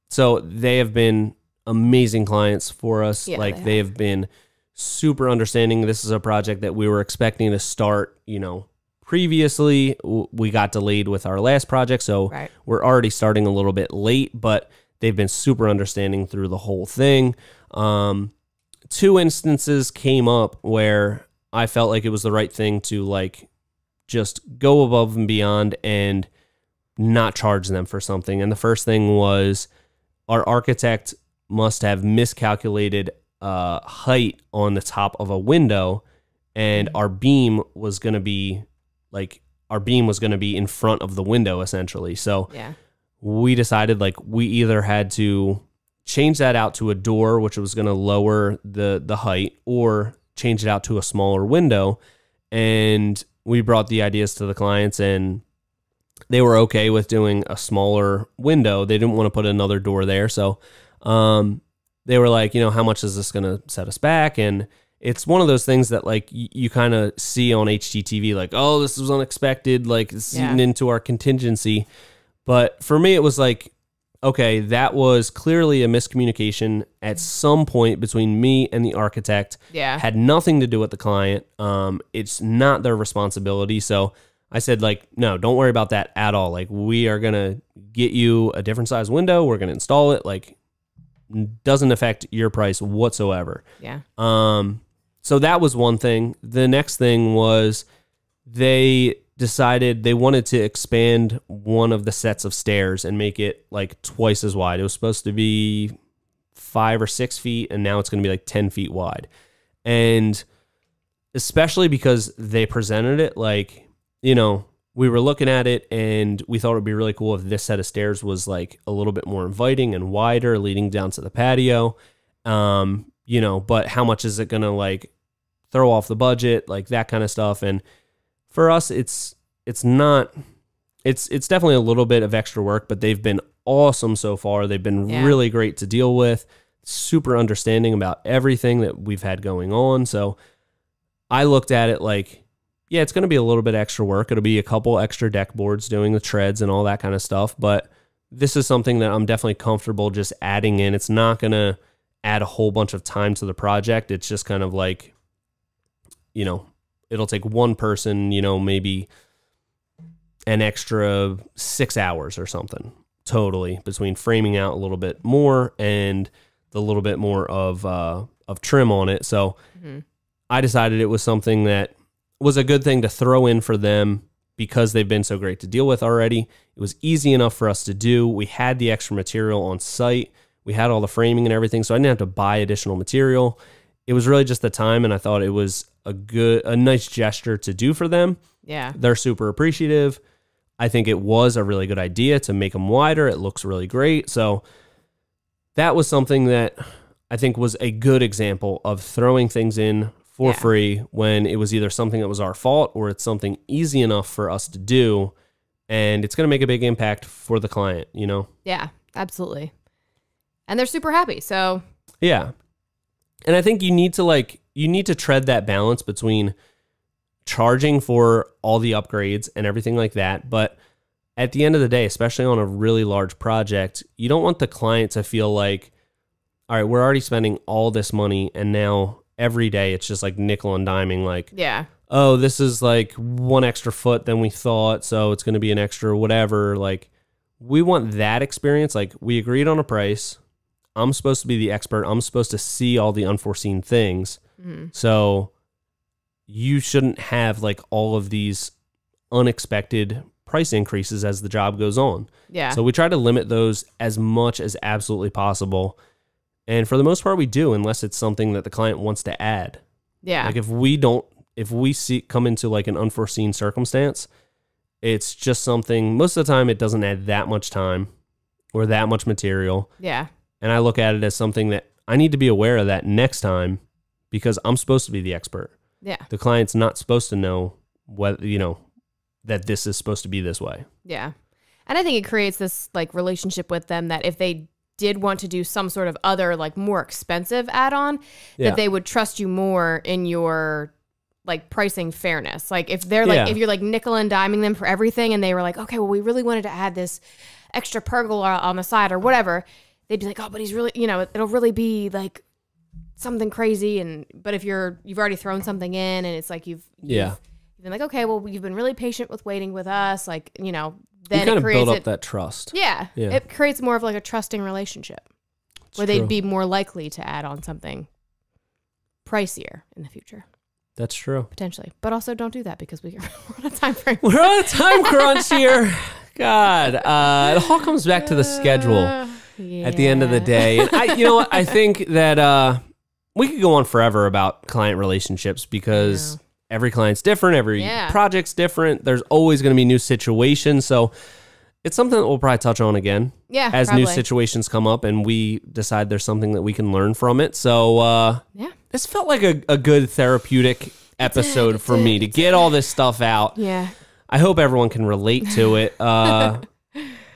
So they have been amazing clients for us. Yeah, they have been super understanding. This is a project that we were expecting to start, you know, previously. We got delayed with our last project, so we're already starting a little bit late, but they've been super understanding through the whole thing. 2 instances came up where I felt like it was the right thing to like just go above and beyond and not charge them for something. And the first thing was our architect must have miscalculated height on the top of a window, and our beam was going to be in front of the window essentially. So we decided like we either had to change that out to a door, which was going to lower the height, or change it out to a smaller window. And we brought the ideas to the clients, and they were okay with doing a smaller window. They didn't want to put another door there. So they were like, how much is this going to set us back? And it's one of those things that like you kind of see on HGTV, like, oh, this was unexpected, like it's eaten into our contingency. But for me, it was like, okay, that was clearly a miscommunication at some point between me and the architect. Yeah. Had nothing to do with the client. It's not their responsibility. So I said, like, no, don't worry about that at all. Like, we are going to get you a different size window. We're going to install it. Like, doesn't affect your price whatsoever. Yeah. So that was one thing. The next thing was they decided they wanted to expand one of the sets of stairs and make it like twice as wide. It was supposed to be 5 or 6 feet, and now it's going to be like 10 feet wide. And especially because they presented it like, we were looking at it and we thought it would be really cool if this set of stairs was like a little bit more inviting and wider, leading down to the patio. But how much is it going to like throw off the budget, like that kind of stuff. And for us, it's definitely a little bit of extra work, but they've been awesome so far. They've been really great to deal with, super understanding about everything that we've had going on. So I looked at it like, yeah, it's going to be a little bit extra work. It'll be a couple extra deck boards doing the treads and all that kind of stuff. But this is something that I'm definitely comfortable just adding in. It's not going to add a whole bunch of time to the project. It's just kind of like, it'll take one person, maybe an extra 6 hours or something totally between framing out a little bit more and the little bit more of trim on it. So I decided it was something that was a good thing to throw in for them because they've been so great to deal with already. It was easy enough for us to do. We had the extra material on site. We had all the framing and everything, so I didn't have to buy additional material. It was really just the time, and I thought it was a nice gesture to do for them. Yeah. They're super appreciative. I think it was a really good idea to make them wider. It looks really great. So that was something that I think was a good example of throwing things in for free when it was either something that was our fault or it's something easy enough for us to do, and it's going to make a big impact for the client, Yeah, absolutely. And they're super happy. So yeah. And I think you need to tread that balance between charging for all the upgrades and everything like that. But at the end of the day, especially on a really large project, you don't want the client to feel like, all right, we're already spending all this money and now every day it's just like nickel and diming, like, oh, this is like 1 extra foot than we thought, so it's going to be an extra whatever. Like, we want that experience. Like, we agreed on a price. I'm supposed to be the expert. I'm supposed to see all the unforeseen things. So you shouldn't have like all of these unexpected price increases as the job goes on. Yeah. So we try to limit those as much as absolutely possible. And for the most part, we do, unless it's something that the client wants to add. Yeah. Like if we come into like an unforeseen circumstance, it's just something, most of the time it doesn't add that much time or that much material. Yeah. And I look at it as something that I need to be aware of that next time because I'm supposed to be the expert. Yeah. The client's not supposed to know whether, that this is supposed to be this way. Yeah. And I think it creates this like relationship with them that if they did want to do some sort of other like more expensive add-on, that they would trust you more in your like pricing fairness. Like if they're like, if you're like nickel and diming them for everything and they were like, okay, well, we really wanted to add this extra pergola on the side or whatever, they'd be like, oh, but he's really, it'll really be like something crazy. But if you've already thrown something in and it's like you've been like, okay, well, you've been really patient with waiting with us. Like, then you kind of build up that trust. Yeah. It creates more of like a trusting relationship where they'd be more likely to add on something pricier in the future. That's true. Potentially. But also don't do that because we're on a time frame. We're on a time crunch here. God, it all comes back to the schedule at the end of the day. And you know what? I think that we could go on forever about client relationships because every client's different, every project's different. There's always going to be new situations. So it's something that we'll probably touch on again as new situations come up and we decide there's something that we can learn from it. So this felt like a good therapeutic episode for me to get all this stuff out. Yeah. I hope everyone can relate to it. Do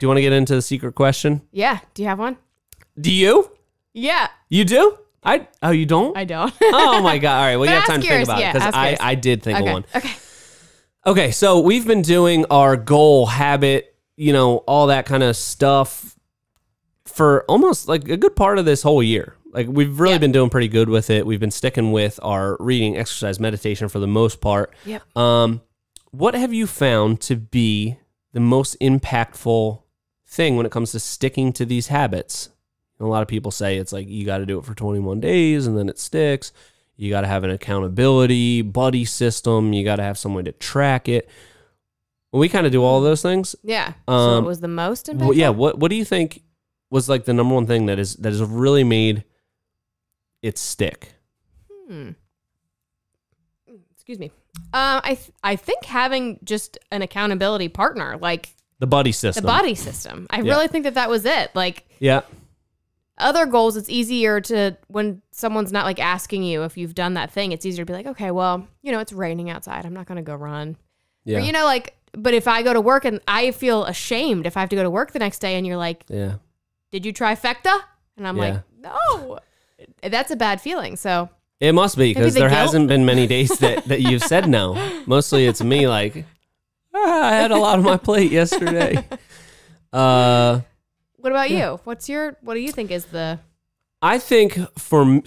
you want to get into the secret question? Yeah. Do you have one? Do you? Yeah. You do? Oh, you don't? I don't. Oh my God. All right. Well, you have time to think about it because I did think of one. Okay. So we've been doing our goal, habit, all that kind of stuff for almost like a good part of this whole year. Like we've really been doing pretty good with it. We've been sticking with our reading, exercise, meditation for the most part. Yep. What have you found to be the most impactful thing when it comes to sticking to these habits? A lot of people say it's like you got to do it for 21 days and then it sticks. You got to have an accountability buddy system. You got to have some way to track it. Well, we kind of do all of those things. Yeah. So it was the most impactful? Well, yeah. What do you think was like the number one thing that has really made it stick? Excuse me. I think having just an accountability partner, like the buddy system. I really think that was it. Like, other goals, it's easier to, when someone's not like asking you if you've done that thing, it's easier to be like, okay, well, it's raining outside. I'm not going to go run. Yeah. Or, but if I go to work and I feel ashamed if I have to go to work the next day and you're like, did you trifecta? And I'm like, no, that's a bad feeling. So it must be because there hasn't been many days that you've said no. Mostly it's me like, I had a lot on my plate yesterday. What about you? What do you think is the... I think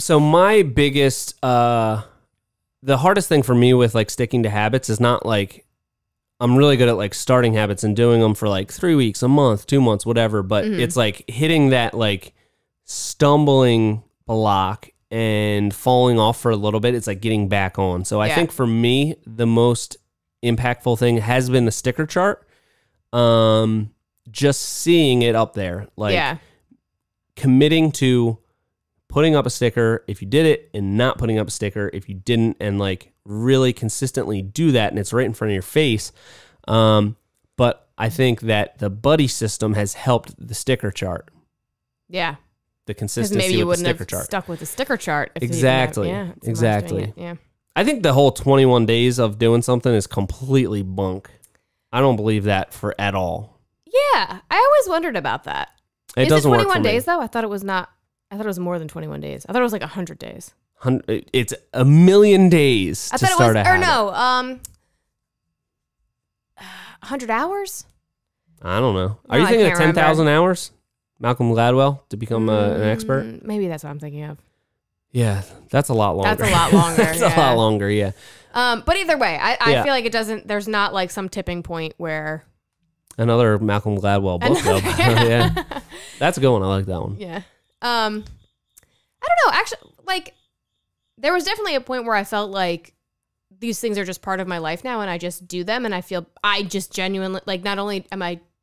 my biggest, the hardest thing for me with like sticking to habits is not like, I'm really good at like starting habits and doing them for like 3 weeks, a month, 2 months, whatever. But it's like hitting that like stumbling block and falling off for a little bit. It's like getting back on. So I think for me, the most impactful thing has been the sticker chart. Just seeing it up there, like committing to putting up a sticker if you did it and not putting up a sticker if you didn't, and like really consistently do that, and it's right in front of your face. But I think that the buddy system has helped the sticker chart. Yeah. The consistency maybe you with the wouldn't sticker have chart. Stuck with the sticker chart. If exactly. Exactly. Yeah. I think the whole 21 days of doing something is completely bunk. I don't believe that at all. Yeah, I always wondered about that. It doesn't work for me. 21 days though? I thought it was not. I thought it was more than 21 days. I thought it was like 100 days. It's 1,000,000 days to start a habit. Or no, 100 hours? I don't know. Are you thinking of 10,000 hours? Malcolm Gladwell to become an expert? Maybe that's what I'm thinking of. Yeah, that's a lot longer. That's a lot longer. That's a lot longer, yeah. But either way, I feel like it doesn't, there's not like some tipping point where... Another Malcolm Gladwell book, though. Yeah. That's a good one. I like that one. Yeah. I don't know. Actually, like, there was definitely a point where I felt like these things are just part of my life now, and I just do them, and I just genuinely, like, not only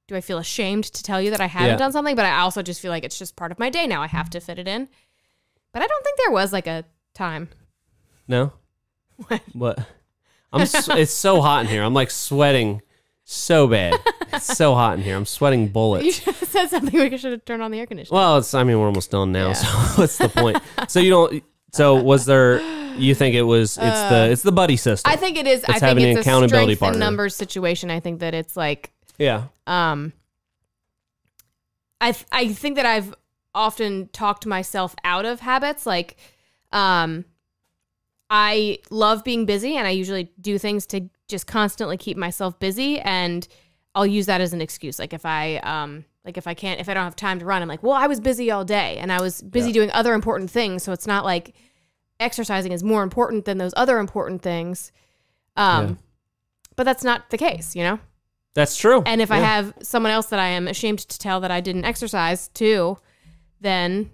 do I feel ashamed to tell you that I haven't done something, but I also just feel like it's just part of my day now. I have to fit it in. But I don't think there was, like, a time. No? What? It's so hot in here. I'm, like, sweating so bad. It's so hot in here. I'm sweating bullets. You should have said something. We should have turned on the air conditioner. Well, we're almost done now. So what's the point? So was there? You think it's the buddy system? I think it is. I think it's a strength and numbers situation. I think that it's like I think that I've often talked myself out of habits. Like I love being busy, and I usually do things to just constantly keep myself busy, and I'll use that as an excuse. Like if I don't have time to run, I'm like, well, I was busy all day and I was busy doing other important things. So it's not like exercising is more important than those other important things. But that's not the case, you know? That's true. And if I have someone else that I am ashamed to tell that I didn't exercise to, then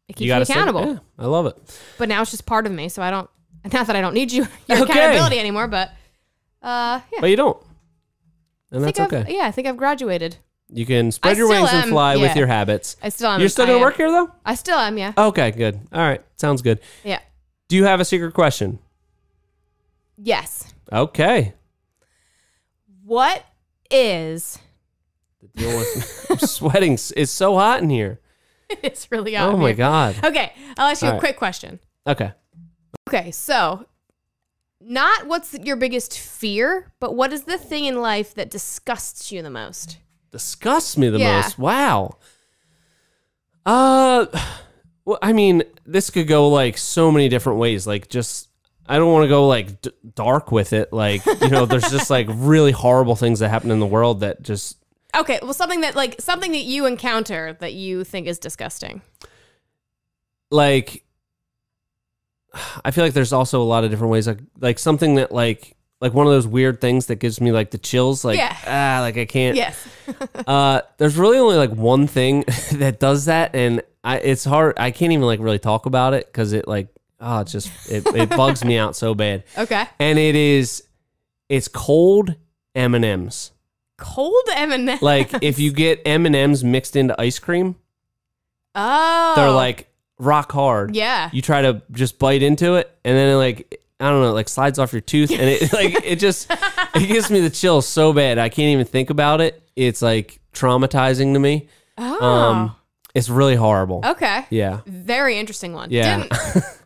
it keeps me accountable. Yeah, I love it. But now it's just part of me. So not that I don't need your accountability anymore, but yeah. But you don't. and that's okay. Yeah, I think I've graduated. You can spread your wings and fly with your habits. I still am. You're still going to work here, though? I still am, yeah. Okay, good. All right. Sounds good. Yeah. Do you have a secret question? Yes. Okay. What is... I'm sweating. It's so hot in here. It's really hot. Oh, my God. Okay. I'll ask you a quick question. Okay. Okay, so... Not what's your biggest fear, but what is the thing in life that disgusts you the most? Disgusts me the most? Wow. Well, I mean, this could go like so many different ways. Like, just, I don't want to go like dark with it. Like, there's just like really horrible things that happen in the world that just. Okay, well, something that you encounter that you think is disgusting. Like, I feel like there's also a lot of different ways. Like something that like one of those weird things that gives me like the chills. Like, like I can't. Yes. There's really only like one thing that does that, and it's hard. I can't even like really talk about it because it like it bugs me out so bad. Okay. And it's cold M&Ms. Cold M&Ms. Like if you get M&Ms mixed into ice cream. Oh. They're like rock hard. Yeah. You try to just bite into it, and then it like, I don't know, it like slides off your tooth, and it like it gives me the chills so bad I can't even think about it. It's like traumatizing to me. Oh. It's really horrible. Okay. Yeah. Very interesting one. Yeah.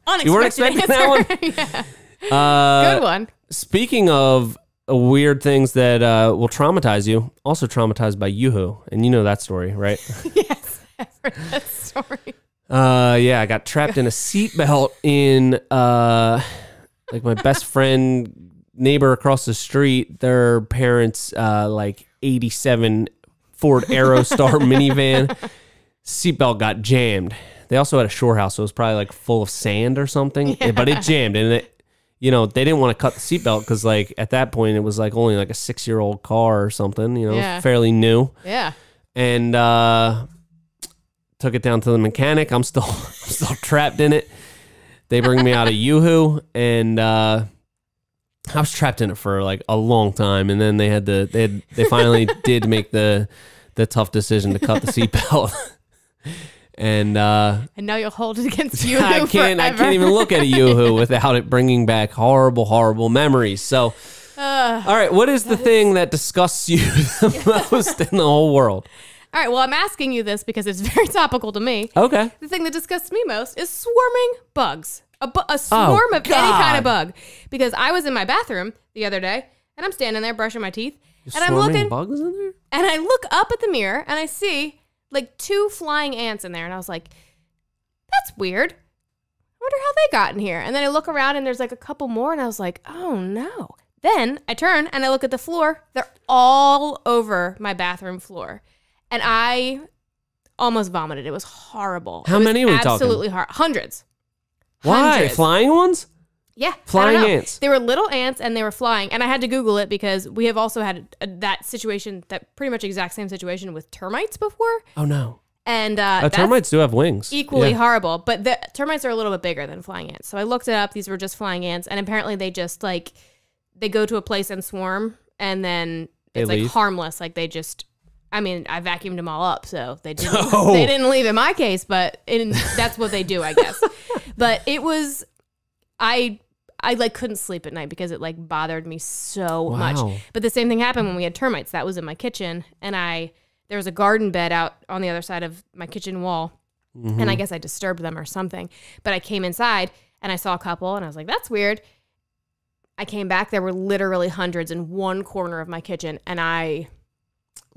Unexpected You weren't expecting answer. that one? Yeah. Good one. Speaking of weird things that will traumatize you, also traumatized by Yoo-Hoo, and you know that story, right? Yes, I've heard that story. Yeah, I got trapped in a seatbelt in like my best friend neighbor across the street. Their parents like 87 Ford Aerostar minivan. Seatbelt got jammed. They also had a shore house, so it was probably like full of sand or something. Yeah. But it jammed, and they didn't want to cut the seatbelt because like at that point it was like only like a 6-year-old car or something, fairly new. Yeah. And took it down to the mechanic. I'm still trapped in it. They bring me out of Yoo-Hoo, and I was trapped in it for like a long time, and then they finally did make the tough decision to cut the seatbelt. And now you'll hold it against Yoo-Hoo I can't even look at a Yoo-Hoo without it bringing back horrible memories. So all right, what is the thing that disgusts you the most in the whole world? All right, well, I'm asking you this because it's very topical to me. Okay. The thing that disgusts me most is swarming bugs. A swarm of any kind of bug. Because I was in my bathroom the other day, and I'm standing there brushing my teeth. And I'm looking. Bugs in there? And I look up at the mirror, and I see like 2 flying ants in there. And I was like, that's weird. I wonder how they got in here. And then I look around, and there's like a couple more, and I was like, oh, no. Then I turn, and I look at the floor. They're all over my bathroom floor. And I almost vomited. It was horrible. How many are we talking? Absolutely hundreds. Why? Hundreds. Flying ones? Yeah. Flying ants. They were little ants and they were flying. And I had to Google it because we have also had that situation, that pretty much exact same situation with termites before. Oh, no. And termites do have wings. Equally horrible. But the termites are a little bit bigger than flying ants. So I looked it up. These were just flying ants. And apparently they just like, they go to a place and swarm. And then it's like harmless. Like they just... I mean, I vacuumed them all up, so they didn't leave in my case, but that's what they do, I guess. But it was, I like couldn't sleep at night because it like bothered me so much. But the same thing happened when we had termites. That was in my kitchen, and there was a garden bed out on the other side of my kitchen wall, and I guess I disturbed them or something. But I came inside and I saw a couple, and I was like, that's weird. I came back, there were literally hundreds in one corner of my kitchen, and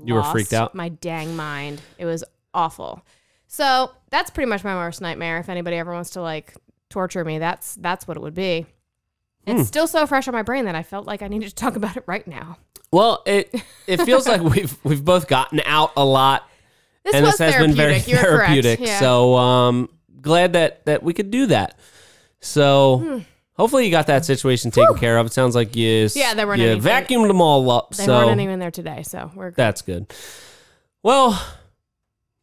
you were freaked out? My dang mind. It was awful. So that's pretty much my worst nightmare. If anybody ever wants to like torture me, that's what it would be. It's still so fresh on my brain that I felt like I needed to talk about it right now. Well, it feels like we've both gotten out a lot. This has been very therapeutic. Yeah. So glad that we could do that. So hopefully you got that situation taken care of. It sounds like you vacuumed them all up. They weren't even there today, so we're good. That's good. Well,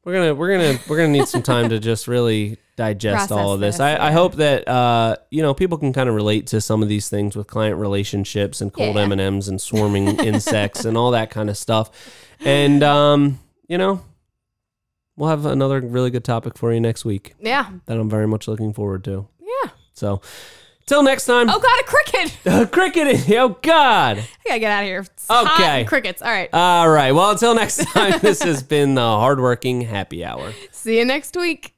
we're gonna need some time to just really digest all of this. I hope that people can kind of relate to some of these things with client relationships and cold M&Ms and swarming insects and all that kind of stuff. And we'll have another really good topic for you next week. Yeah, that I'm very much looking forward to. Yeah. So, till next time. Oh God, a cricket! Cricket! Oh God! I gotta get out of here. It's okay. Hot crickets. All right. All right. Well, until next time. This has been the Hardworking Happy Hour. See you next week.